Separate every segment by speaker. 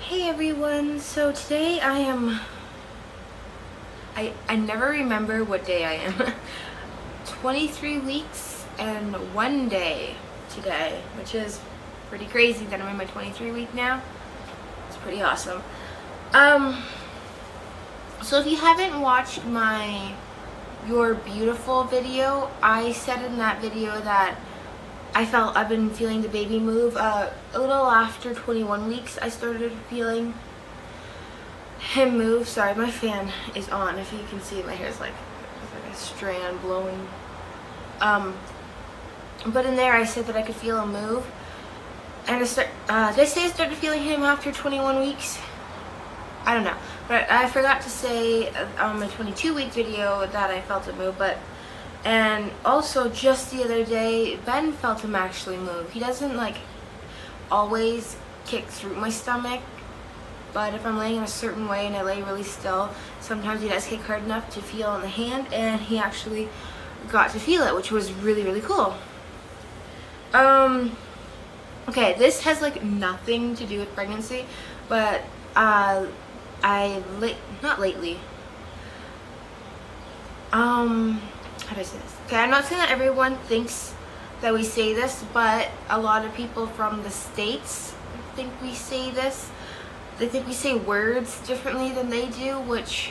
Speaker 1: Hey everyone, so today I never remember what day I am. 23 weeks and 1 day today, which is pretty crazy that I'm in my 23 week now. It's pretty awesome. So if you haven't watched my You're Beautiful video, I said in that video that I've been feeling the baby move. A little after 21 weeks, I started feeling him move. Sorry, my fan is on. If you can see, my hair's like a strand blowing. But in there, I said that I could feel him move. And did I say I started feeling him after 21 weeks? I don't know. But I forgot to say on my 22-week video that I felt it move, and also just the other day, Ben felt him actually move. He doesn't like always kick through my stomach, but if I'm laying in a certain way and I lay really still, sometimes he does kick hard enough to feel in the hand, and he actually got to feel it, which was really, really cool. Okay, this has like nothing to do with pregnancy, but not lately. How do I say this? Okay, I'm not saying that everyone thinks that we say this, but a lot of people from the States think we say this. They think we say words differently than they do, which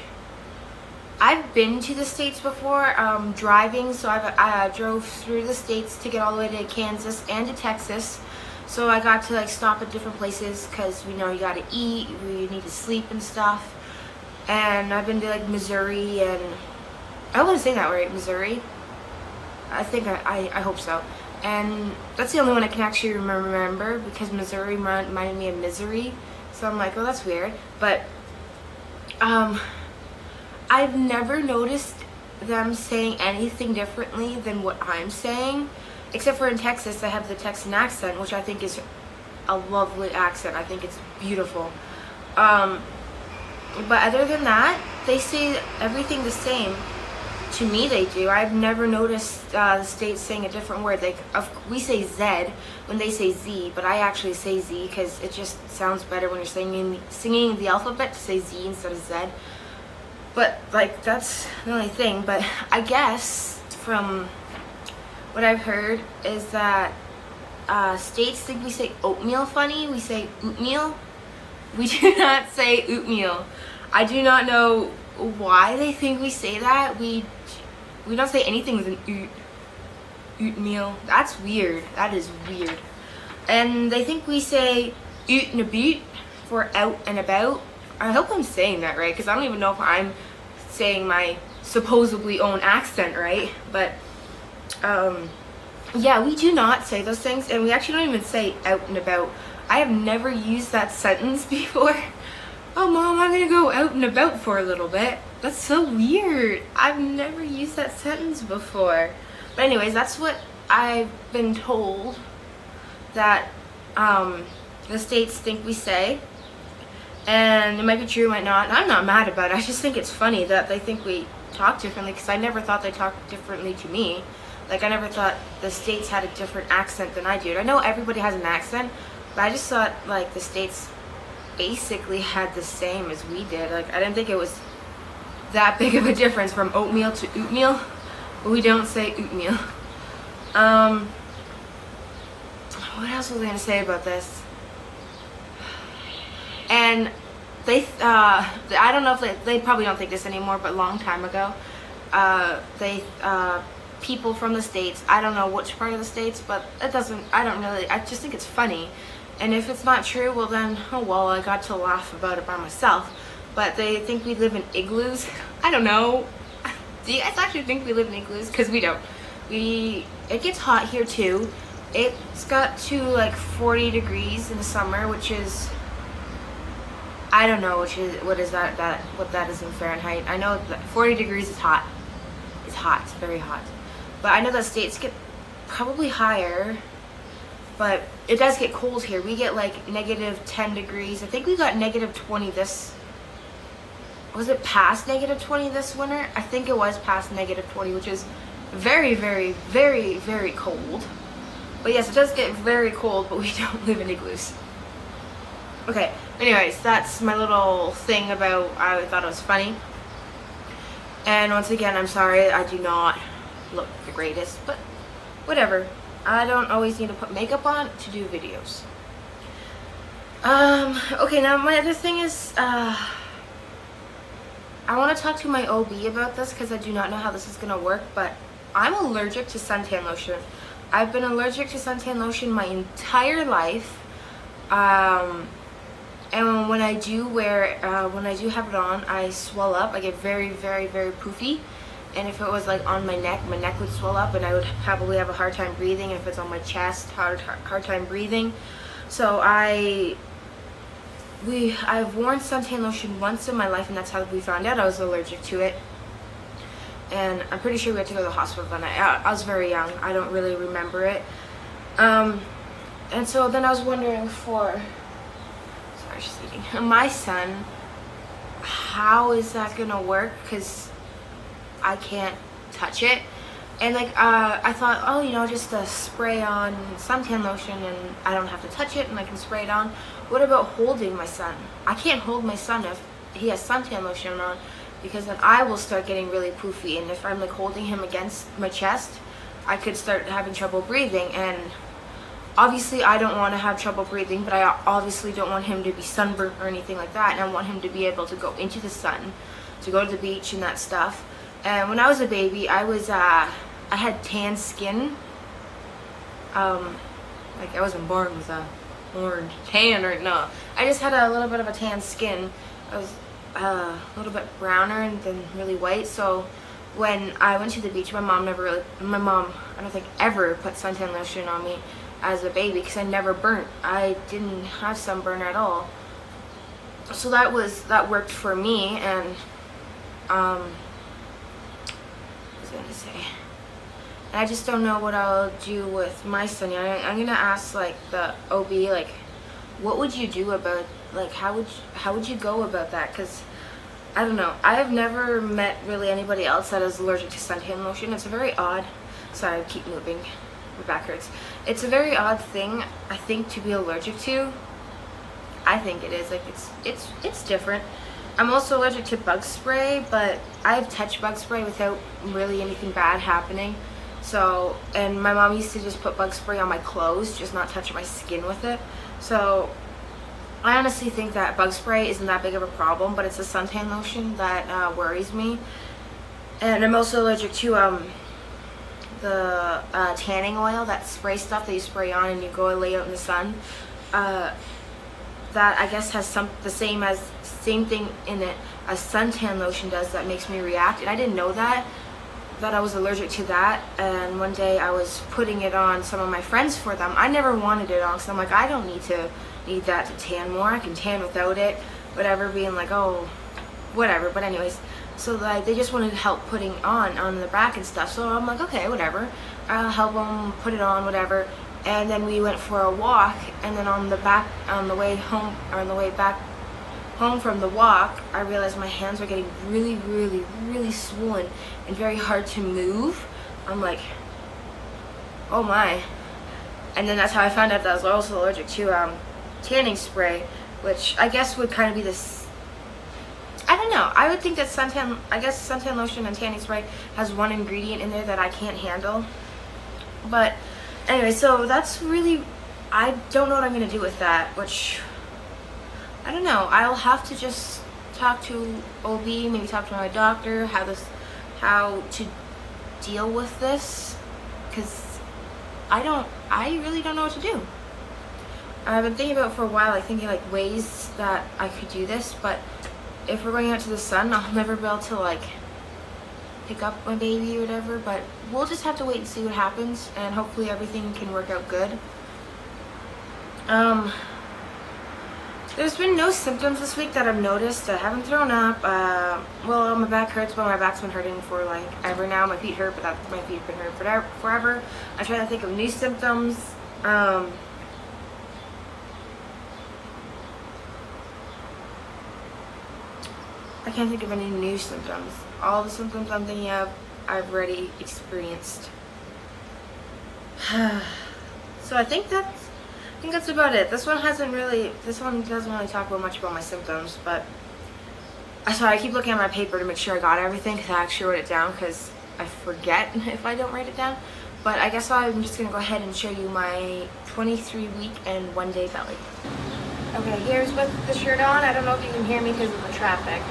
Speaker 1: I've been to the States before, driving, so I drove through the States to get all the way to Kansas and to Texas. So I got to like stop at different places because we know you gotta eat, we need to sleep and stuff. And I've been to like Missouri, and I want to say that right, Missouri. I think I hope so. And that's the only one I can actually remember because Missouri reminded me of misery. So I'm like, oh, that's weird. But I've never noticed them saying anything differently than what I'm saying. Except for in Texas, I have the Texan accent, which I think is a lovely accent. I think it's beautiful. But other than that, they say everything the same. To me, they do. I've never noticed the States saying a different word. We say Z when they say Z, but I actually say Z because it just sounds better when you're singing the alphabet to say Z instead of Z. But like that's the only thing. But I guess from what I've heard is that States think we say oatmeal funny. We say oatmeal. We do not say oatmeal. I do not know why they think we say that. We don't say anything with an oatmeal. That's weird. That is weird. And they think we say oot and about for out and about. I hope I'm saying that right because I don't even know if I'm saying my supposedly own accent right. But yeah, we do not say those things, and we actually don't even say out and about. I have never used that sentence before. Oh, Mom, I'm gonna go out and about for a little bit. That's so weird. I've never used that sentence before. But anyways, that's what I've been told that the States think we say. And it might be true, it might not. I'm not mad about it. I just think it's funny that they think we talk differently because I never thought they talked differently to me. Like, I never thought the States had a different accent than I do. I know everybody has an accent, but I just thought, like, the States basically had the same as we did. Like, I didn't think it was that big of a difference from oatmeal to oatmeal, but we don't say oatmeal. What else was I gonna say about this? And they, I don't know if they probably don't think this anymore, but a long time ago, people from the States, I don't know which part of the States, but I just think it's funny. And if it's not true, well then, oh well, I got to laugh about it by myself. But they think we live in igloos. I don't know. Do you guys actually think we live in igloos? Because we don't. It gets hot here too. It's got to like 40 degrees in the summer, which is, I don't know what that is in Fahrenheit. I know that 40 degrees is hot. It's hot, it's very hot. But I know that States get probably higher. But it does get cold here. We get like negative 10 degrees. I think we got negative 20 was it past negative 20 this winter? I think it was past negative 20, which is very, very, very, very cold. But yes, it does get very cold, but we don't live in igloos. Okay, anyways, that's my little thing about, I thought it was funny. And once again, I'm sorry, I do not look the greatest, but whatever. I don't always need to put makeup on to do videos. Okay, now my other thing is, I want to talk to my OB about this because I do not know how this is going to work, but I'm allergic to suntan lotion. I've been allergic to suntan lotion my entire life. And when I do have it on, I swell up. I get very, very, very poofy. And if it was like on my neck would swell up, and I would probably have a hard time breathing. If it's on my chest, hard time breathing. So I've worn suntan lotion once in my life, and that's how we found out I was allergic to it. And I'm pretty sure we had to go to the hospital that night. I was very young. I don't really remember it. And so then I was wondering for, sorry, she's eating, my son, how is that gonna work? Because I can't touch it. And like, I thought, oh, you know, just spray on suntan lotion and I don't have to touch it and I can spray it on. What about holding my son? I can't hold my son if he has suntan lotion on, because then I will start getting really poofy. And if I'm like holding him against my chest, I could start having trouble breathing. And obviously I don't want to have trouble breathing, but I obviously don't want him to be sunburnt or anything like that. And I want him to be able to go into the sun, to go to the beach and that stuff. And when I was a baby, I had tan skin. Like I wasn't born with a orange tan or no. I just had a little bit of a tan skin. I was a little bit browner than really white. So when I went to the beach, my mom, I don't think ever put suntan lotion on me as a baby because I never burnt. I didn't have sunburn at all. So that worked for me. And what was I gonna say? And I just don't know what I'll do with my son. I'm gonna ask like the OB, like, what would you do about, like, how would you go about that? Because I don't know. I have never met really anybody else that is allergic to suntan lotion. It's a very odd. Sorry, I keep moving. My back hurts. It's a very odd thing, I think, to be allergic to. I think it is. Like, it's different. I'm also allergic to bug spray, but I've touched bug spray without really anything bad happening. So, and my mom used to just put bug spray on my clothes, just not touch my skin with it. So I honestly think that bug spray isn't that big of a problem, but it's the suntan lotion that worries me. And I'm also allergic to the tanning oil, that spray stuff that you spray on and you go and lay out in the sun. That I guess has the same thing in it as suntan lotion does that makes me react. And I didn't know that I was allergic to that. And one day I was putting it on some of my friends for them. I never wanted it on because I'm like, I don't need that to tan more. I can tan without it. Whatever, being like, oh, whatever. But anyways, so like they just wanted help putting on the back and stuff. So I'm like, okay, whatever. I'll help them put it on, whatever. And then we went for a walk, and then on the way back home from the walk, I realized my hands were getting really, really, really swollen and very hard to move. I'm like, oh my. And then that's how I found out that I was also allergic to tanning spray, which I guess would kind of be this, I don't know. I would think that suntan lotion and tanning spray has one ingredient in there that I can't handle. But anyway, so that's really, I don't know what I'm going to do with that, which, I don't know. I'll have to just talk to OB, maybe talk to my doctor, how to deal with this, because I really don't know what to do. I've been thinking about it for a while, thinking like ways that I could do this, but if we're going out to the sun, I'll never be able to like pick up my baby or whatever, but we'll just have to wait and see what happens, and hopefully everything can work out good. There's been no symptoms this week that I've noticed. I haven't thrown up. Well, my back hurts, but my back's been hurting for like ever now. My feet hurt, but my feet have been hurting forever. I'm trying to think of new symptoms. I can't think of any new symptoms. All the symptoms I'm thinking of, I've already experienced. So I think think that's about it. This one doesn't really talk about much about my symptoms, but sorry, I keep looking at my paper to make sure I got everything because I actually wrote it down because I forget if I don't write it down. But I guess I'm just gonna go ahead and show you my 23-week and 1-day belly. Okay, here's with the shirt on. I don't know if you can hear me because of the traffic.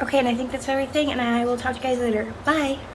Speaker 1: Okay, and I think that's everything, and I will talk to you guys later. Bye!